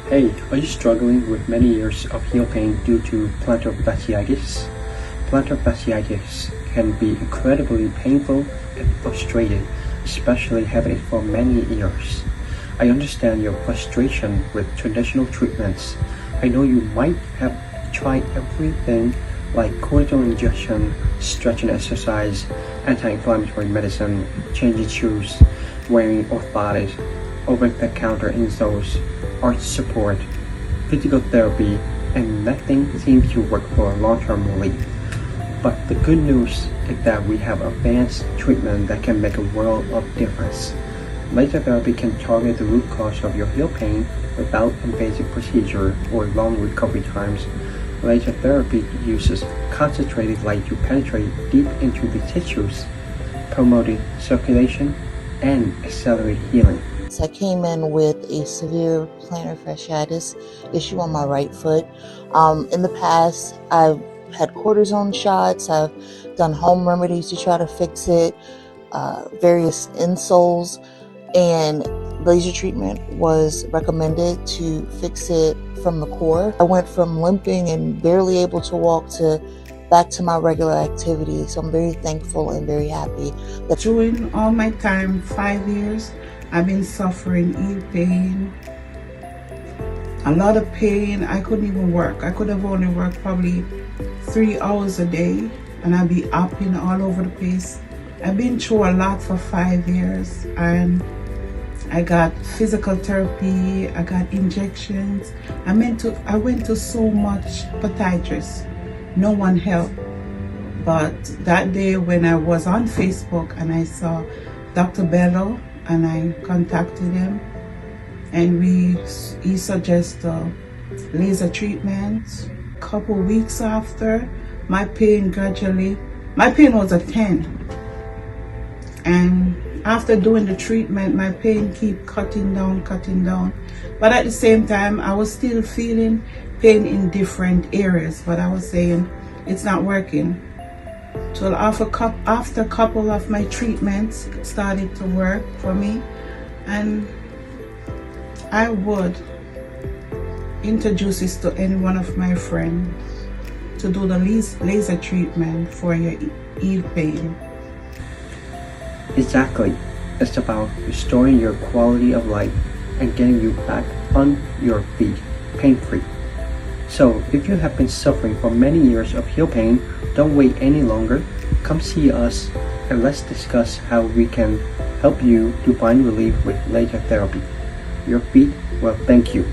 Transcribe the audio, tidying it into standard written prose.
Hey, are you struggling with many years of heel pain due to plantar fasciitis? Plantar fasciitis can be incredibly painful and frustrating, especially having it for many years. I understand your frustration with traditional treatments. I know you might have tried everything like cortisone injection, stretch and exercise, anti-inflammatory medicine, changing shoes, wearing orthotics, over-the-counter insoles, arch support, physical therapy, and nothing seems to work for long-term relief. But the good news is that we have advanced treatment that can make a world of difference. Laser therapy can target the root cause of your heel pain without invasive procedure or long recovery times. Laser therapy uses concentrated light to penetrate deep into the tissues, promoting circulation and accelerate healing. I came in with a severe plantar fasciitis issue on my right foot. In the past, I've had cortisone shots, I've done home remedies to try to fix it, various insoles, and laser treatment was recommended to fix it from the core. I went from limping and barely able to walk to back to my regular activity. So I'm very thankful and very happy. During all my time, 5 years, I've been suffering heel pain, a lot of pain. I couldn't even work. I could have only worked probably 3 hours a day, and I'd be up all over the place. I've been through a lot for 5 years, and I got physical therapy, I got injections. I went to so much podiatrists. No one helped. But that day when I was on Facebook and I saw Dr. Bello, and I contacted him, and he suggested laser treatment. A couple weeks after, my pain was a 10. And after doing the treatment, my pain keep cutting down. But at the same time, I was still feeling pain in different areas, but I was saying it's not working. So after a couple of my treatments started to work for me, and I would introduce this to any one of my friends to do the laser treatment for your heel pain. Exactly. It's about restoring your quality of life and getting you back on your feet, pain-free. So if you have been suffering for many years of heel pain, don't wait any longer. Come see us and let's discuss how we can help you to find relief with laser therapy. Your feet will thank you.